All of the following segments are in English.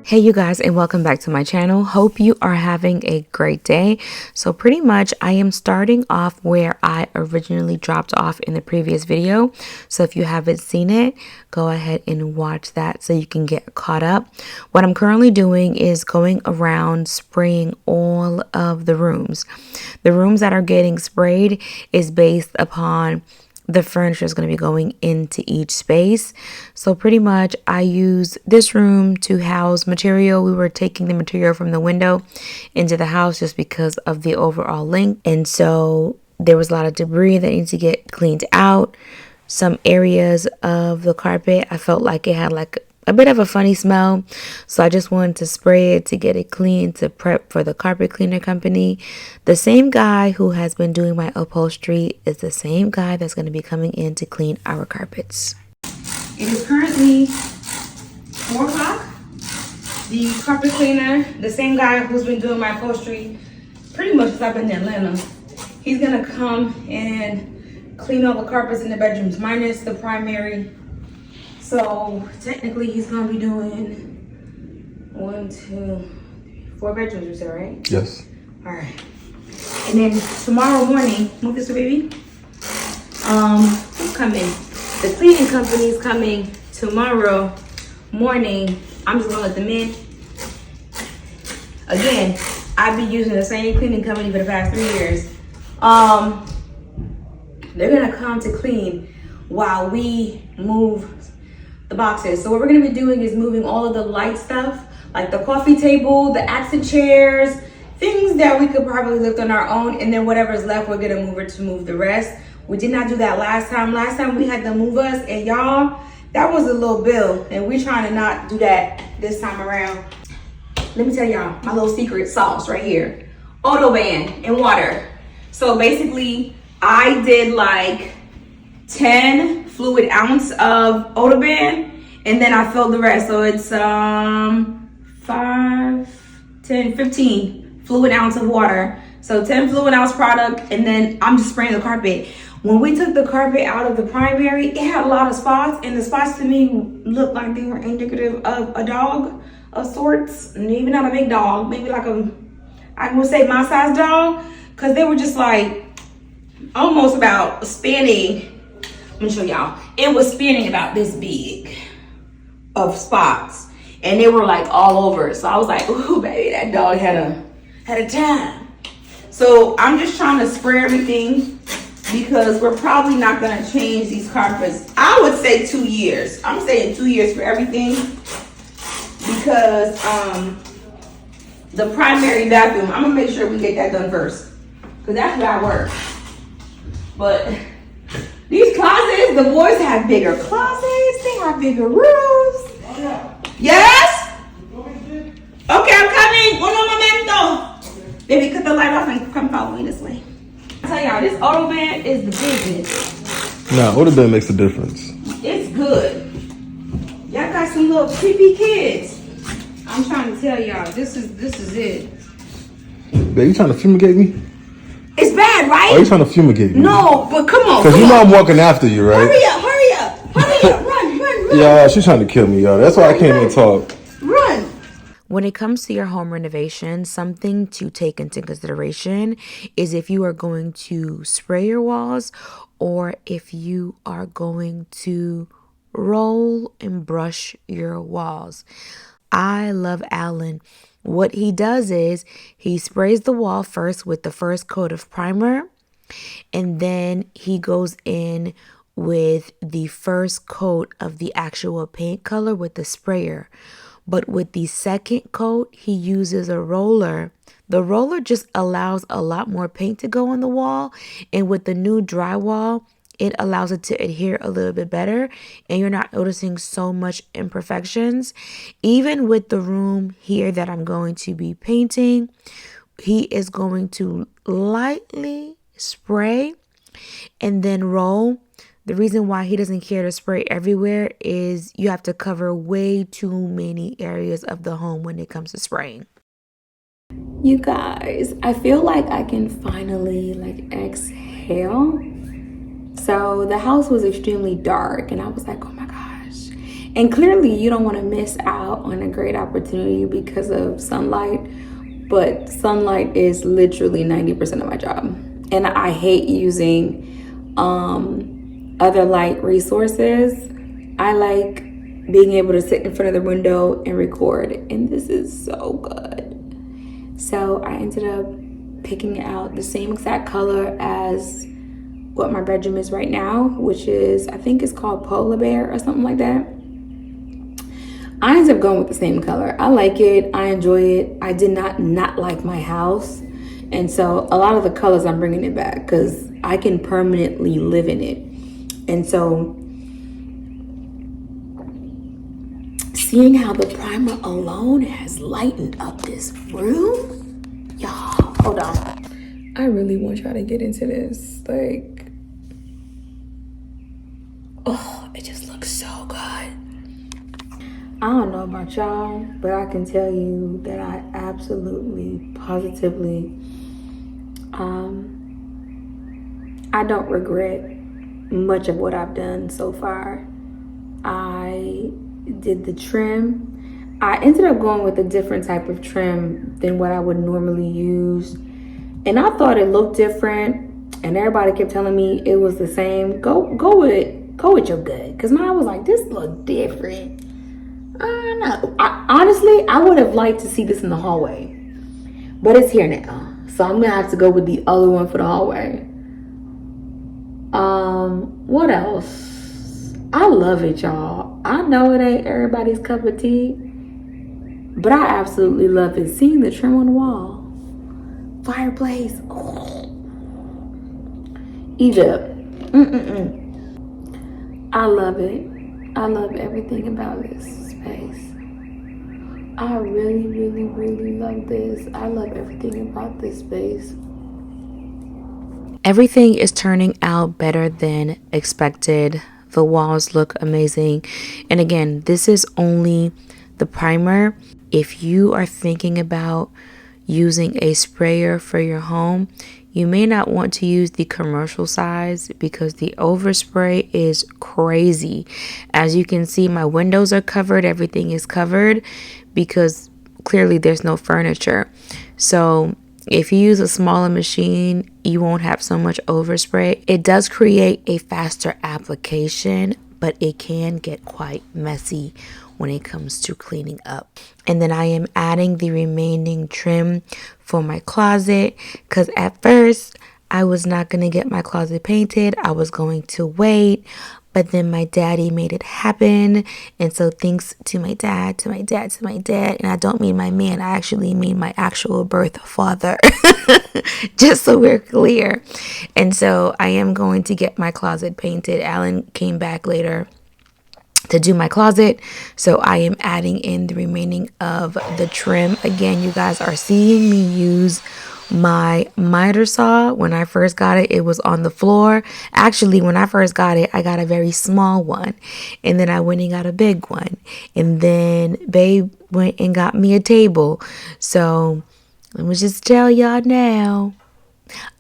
Hey you guys, and welcome back to my channel. Hope you are having a great day. So pretty much I am starting off where I originally dropped off in the previous video. So if you haven't seen it, go ahead and watch that so you can get caught up. What I'm currently doing is going around spraying all of the rooms. The rooms that are getting sprayed is based upon the furniture is going to be going into each space. So pretty much I use this room to house material. We were taking the material from the window into the house just because of the overall length. And so there was a lot of debris that needs to get cleaned out. Some areas of the carpet, I felt like it had like a bit of a funny smell, so I just wanted to spray it to get it clean to prep for the carpet cleaner company. The same guy who has been doing my upholstery is the same guy that's going to be coming in to clean our carpets. It is currently 4 o'clock. The carpet cleaner, the same guy who's been doing my upholstery pretty much since I've been in Atlanta, he's going to come and clean all the carpets in the bedrooms minus the primary. So technically he's gonna be doing 1, 2, 4 bedrooms, you said, right? Yes. All right. And then tomorrow morning, move this baby. Who's coming? The cleaning company's coming tomorrow morning. I'm just gonna let them in. Again, I've been using the same cleaning company for the past 3 years. They're gonna come to clean while we move the boxes. So what we're going to be doing is moving all of the light stuff, like the coffee table, the accent chairs, things that we could probably lift on our own, and then whatever's left, we're going to move it to move the rest. We did not do that last time. Last time we had to move us, and y'all, that was a little bill, and we're trying to not do that this time around. Let me tell y'all my little secret sauce right here. Autoband and water. So basically, I did like 10 fluid ounce of Autoband, and then I filled the rest. So it's 5, 10, 15 fluid ounce of water. So 10 fluid ounce product, and then I'm just spraying the carpet. When we took the carpet out of the primary, it had a lot of spots, and the spots to me looked like they were indicative of a dog of sorts. Maybe not a big dog, maybe like I would say my size dog, because they were just like almost about spanning. Let me show y'all. It was spinning about this big of spots, and they were like all over. So I was like, "Ooh, baby, that dog had a time." So I'm just trying to spray everything because we're probably not gonna change these carpets. I would say 2 years. I'm saying 2 years for everything because the primary bathroom, I'm gonna make sure we get that done first because that's where I work. But these closets, the boys have bigger closets, they have bigger rooms. Yes? Okay, I'm coming. Uno momento. Baby, cut the light off and come follow me this way. I tell y'all, this Autoband is the business. Nah, Autoband makes a difference. It's good. Y'all got some little creepy kids. I'm trying to tell y'all, this is it. Babe, you trying to fumigate me? It's bad, right? Are you trying to fumigate me? No, but come on. Because you know I'm walking after you, right? Hurry up, run. Yeah, she's trying to kill me, y'all. That's why I can't even talk. Run. When it comes to your home renovation, something to take into consideration is if you are going to spray your walls or if you are going to roll and brush your walls. I love Alan. What he does is he sprays the wall first with the first coat of primer, and then he goes in with the first coat of the actual paint color with the sprayer. But with the second coat, he uses a roller. The roller just allows a lot more paint to go on the wall, and with the new drywall, it allows it to adhere a little bit better, and you're not noticing so much imperfections. Even with the room here that I'm going to be painting, he is going to lightly spray and then roll. The reason why he doesn't care to spray everywhere is you have to cover way too many areas of the home when it comes to spraying. You guys, I feel like I can finally exhale. So the house was extremely dark, and I was like, oh my gosh. And clearly you don't want to miss out on a great opportunity because of sunlight, but sunlight is literally 90% of my job. And I hate using other light resources. I like being able to sit in front of the window and record, and this is so good. So I ended up picking out the same exact color as what my bedroom is right now, which is, I think it's called Polar Bear or something like that. I ended up going with the same color. I like it. I enjoy it. I did not like my house. And so a lot of the colors, I'm bringing it back because I can permanently live in it. And so seeing how the primer alone has lightened up this room, y'all, hold on. I really want y'all to get into this. Like, oh, it just looks so good. I don't know about y'all, but I can tell you that I absolutely, positively, I don't regret much of what I've done so far. I did the trim. I ended up going with a different type of trim than what I would normally use. And I thought it looked different, and everybody kept telling me it was the same. Go with it. Go with your gut. Because mine was like, this look different. I don't know. Honestly, I would have liked to see this in the hallway. But it's here now. So I'm going to have to go with the other one for the hallway. What else? I love it, y'all. I know it ain't everybody's cup of tea, but I absolutely love it. Seeing the trim on the wall. Fireplace. Oh. Egypt. I love it. I love everything about this space. I really, really, really love this. I love everything about this space. Everything is turning out better than expected. The walls look amazing. And again, this is only the primer. If you are thinking about using a sprayer for your home, you may not want to use the commercial size because the overspray is crazy. As you can see, my windows are covered. Everything is covered because clearly there's no furniture. So if you use a smaller machine, you won't have so much overspray. It does create a faster application, but it can get quite messy when it comes to cleaning up. And then I am adding the remaining trim for my closet because at first I was not going to get my closet painted. I was going to wait, but then my daddy made it happen. And so thanks to my dad, and I don't mean my man, I actually mean my actual birth father, just so we're clear. And so I am going to get my closet painted. Alan came back later to do my closet, so I am adding in the remaining of the trim. Again, you guys are seeing me use my miter saw. When I first got it, it was on the floor. Actually, when I first got it, I got a very small one, and then I went and got a big one, and then babe went and got me a table. So let me just tell y'all now,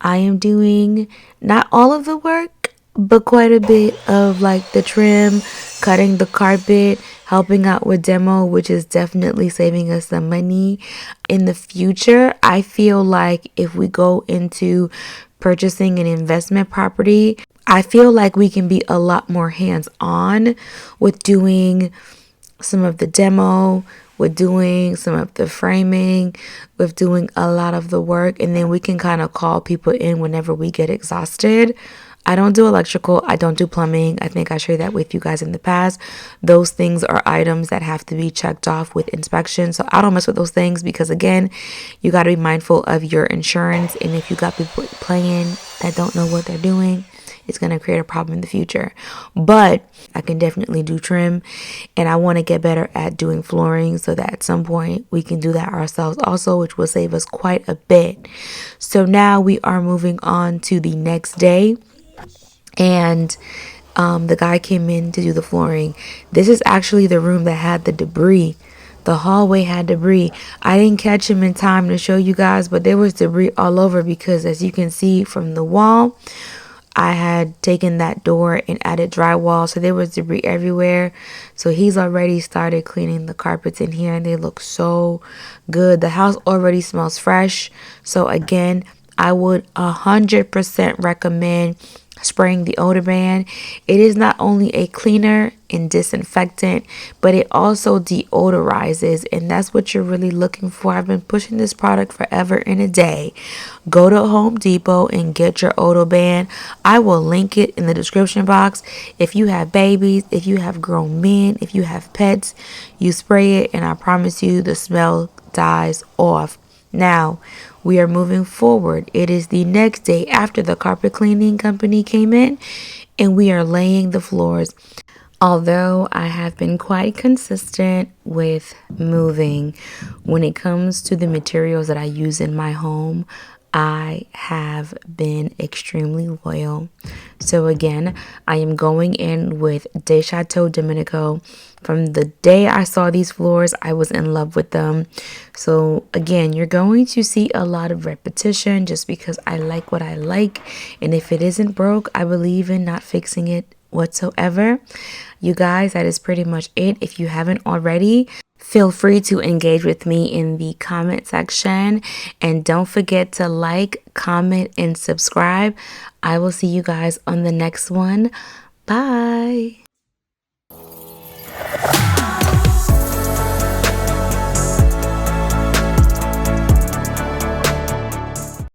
I am doing not all of the work, but quite a bit of like the trim, cutting the carpet, helping out with demo, which is definitely saving us some money. In the future, I feel like if we go into purchasing an investment property, I feel like we can be a lot more hands-on with doing some of the demo, with doing some of the framing, with doing a lot of the work, and then we can kind of call people in whenever we get exhausted. I don't do electrical. I don't do plumbing. I think I shared that with you guys in the past. Those things are items that have to be checked off with inspection. So I don't mess with those things because, again, you got to be mindful of your insurance. And if you got people playing that don't know what they're doing, it's going to create a problem in the future. But I can definitely do trim. And I want to get better at doing flooring so that at some point we can do that ourselves also, which will save us quite a bit. So now we are moving on to the next day. And the guy came in to do the flooring. This is actually the room that had the debris. The hallway had debris. I didn't catch him in time to show you guys, but there was debris all over because, as you can see from the wall, I had taken that door and added drywall, so there was debris everywhere. So he's already started cleaning the carpets in here, and they look so good. The house already smells fresh. So again, I would 100% recommend spraying the odor ban. It is not only a cleaner and disinfectant, but it also deodorizes, and that's what you're really looking for. I've been pushing this product forever and a day. Go to Home Depot and get your odor ban. I will link it in the description box. If you have babies, if you have grown men, if you have pets, you spray it, and I promise you the smell dies off. Now, we are moving forward. It is the next day after the carpet cleaning company came in, and we are laying the floors. Although I have been quite consistent with moving, when it comes to the materials that I use in my home, I have been extremely loyal. So again, I am going in with De Chateau Domenico. From the day I saw these floors, I was in love with them. So again, you're going to see a lot of repetition just because I like what I like. And if it isn't broke, I believe in not fixing it whatsoever. You guys, that is pretty much it. If you haven't already, feel free to engage with me in the comment section, and don't forget to like, comment, and subscribe. I will see you guys on the next one. Bye.